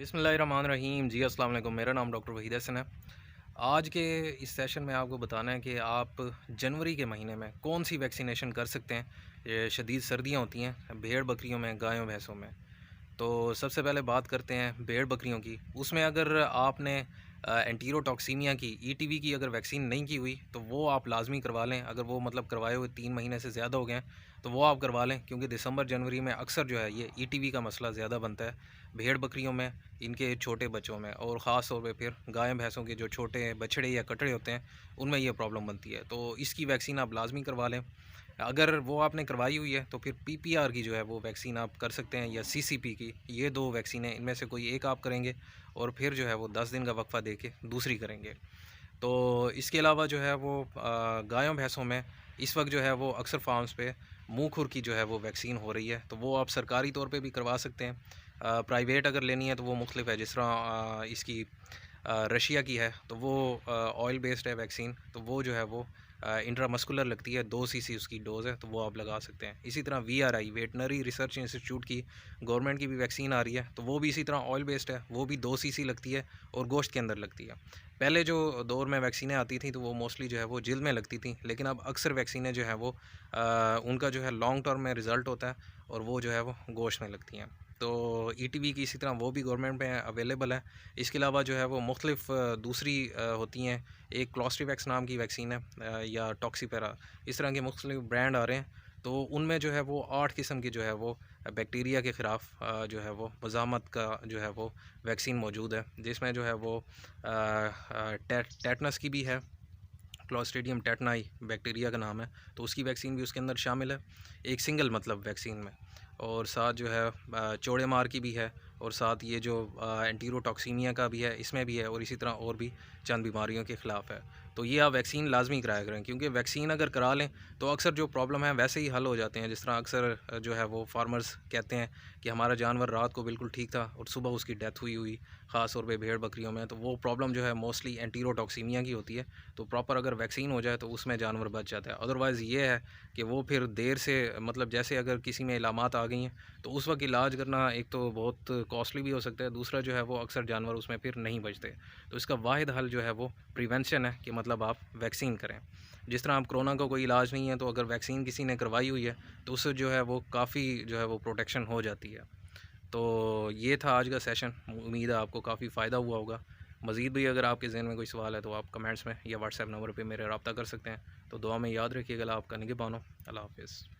बिस्मिल्लाहिर्रहमानिर्रहीम। जी अस्सलाम वालेकुम। मेरा नाम डॉक्टर वहीद हसन है। आज के इस सेशन में आपको बताना है कि आप जनवरी के महीने में कौन सी वैक्सीनेशन कर सकते हैं। ये शदीद सर्दियाँ होती हैं भेड़ बकरियों में, गायों भैंसों में। तो सबसे पहले बात करते हैं भेड़ बकरियों की। उसमें अगर आपने एंटीरोटॉक्सीमिया की ईटीवी की अगर वैक्सीन नहीं की हुई तो वो आप लाजमी करवा लें। अगर वो मतलब करवाए हुए 3 महीने से ज़्यादा हो गए हैं तो वो आप करवा लें, क्योंकि दिसंबर जनवरी में अक्सर जो है ये ईटीवी का मसला ज़्यादा बनता है भेड़ बकरियों में, इनके छोटे बच्चों में, और ख़ास तौर पे फिर गाय भैंसों के जो छोटे बछड़े या कटड़े होते हैं उनमें ये प्रॉब्लम बनती है। तो इसकी वैक्सीन आप लाजमी करवा लें। अगर वो आपने करवाई हुई है तो फिर पीपीआर की जो है वो वैक्सीन आप कर सकते हैं, या सीसीपी की। ये 2 वैक्सीनें, इनमें से कोई एक आप करेंगे और फिर जो है वो 10 दिन का वक्फ़ा दे के दूसरी करेंगे। तो इसके अलावा जो है वो गायों भैंसों में इस वक्त जो है वो अक्सर फार्म्स पे मुंह खुर की जो है वो वैक्सीन हो रही है, तो वो आप सरकारी तौर पे भी करवा सकते हैं। प्राइवेट अगर लेनी है तो वो मुख्तलिफ है, जिस तरह इसकी रशिया की है तो वो ऑयल बेस्ड है वैक्सीन, तो वो जो है वो इंट्रामस्कुलर लगती है, 2 सीसी उसकी डोज़ है, तो वो आप लगा सकते हैं। इसी तरह वीआरआई वेटनरी रिसर्च इंस्टीट्यूट की गवर्नमेंट की भी वैक्सीन आ रही है, तो वो भी इसी तरह ऑयल बेस्ड है, वो भी 2 सीसी लगती है और गोश्त के अंदर लगती है। पहले जो दौर में वैक्सीनें आती थी तो वो मोस्टली जो है वो जिल्द में लगती थी, लेकिन अब अक्सर वैक्सीनें जो है वो उनका जो है लॉन्ग टर्म में रिज़ल्ट होता है और वो जो है वो गोश्त में लगती हैं। तो ईटीवी की इसी तरह वो भी गवर्नमेंट में अवेलेबल है। इसके अलावा जो है वो मुख्तलिफ दूसरी होती हैं। एक क्लॉस्ट्रीवैक्स नाम की वैक्सीन है, या टॉक्सीपेरा, इस तरह के मुख्तलिफ ब्रांड आ रहे हैं। तो उनमें जो है वो 8 किस्म की जो है वो बैक्टीरिया के ख़िलाफ़ जो है वो मज़ामत का जो है वो वैक्सीन मौजूद है, जिसमें जो है वो टेटनस की भी है, क्लॉस्ट्रीडियम टेटनाई बैक्टीरिया का नाम है, तो उसकी वैक्सीन भी उसके अंदर शामिल है, एक सिंगल मतलब वैक्सीन में। और साथ जो है चौड़े मार की भी है, और साथ ये जो एंटीरोटॉक्सीमिया का भी है, इसमें भी है, और इसी तरह और भी चंद बीमारियों के ख़िलाफ़ है। तो ये आप वैक्सीन लाजमी कराया करें, क्योंकि वैक्सीन अगर करा लें तो अक्सर जो प्रॉब्लम है वैसे ही हल हो जाते हैं। जिस तरह अक्सर जो है वो फार्मर्स कहते हैं कि हमारा जानवर रात को बिल्कुल ठीक था और सुबह उसकी डेथ हुई ख़ास तौर पे भेड़ बकरियों में, तो वो प्रॉब्लम जो है मोस्टली एंटीरोटॉक्सीमिया की होती है। तो प्रॉपर अगर वैक्सीन हो जाए तो उसमें जानवर बच जाता है। अदरवाइज़ ये है कि वो फिर देर से, मतलब जैसे अगर किसी में इलामात आ गई हैं तो उस वक्त इलाज करना एक तो बहुत कॉस्टली भी हो सकता है, दूसरा जो है वो अक्सर जानवर उसमें फिर नहीं बचते। तो इसका वाहिद हल जो है वो प्रिवेंशन है, कि मतलब आप वैक्सीन करें। जिस तरह आप कोरोना का कोई इलाज नहीं है, तो अगर वैक्सीन किसी ने करवाई हुई है तो उससे जो है वो काफ़ी जो है वो प्रोटेक्शन हो जाती है। तो ये था आज का सेशन। उम्मीद है आपको काफ़ी फ़ायदा हुआ होगा। मज़ीद भी अगर आपके ज़हन में कोई सवाल है तो आप कमेंट्स में या व्हाट्सएप नंबर पे मेरे रब्ता कर सकते हैं। तो दुआ में याद रखिएगा। आपका निगहबान हो। अल्लाह हाफ़िज़।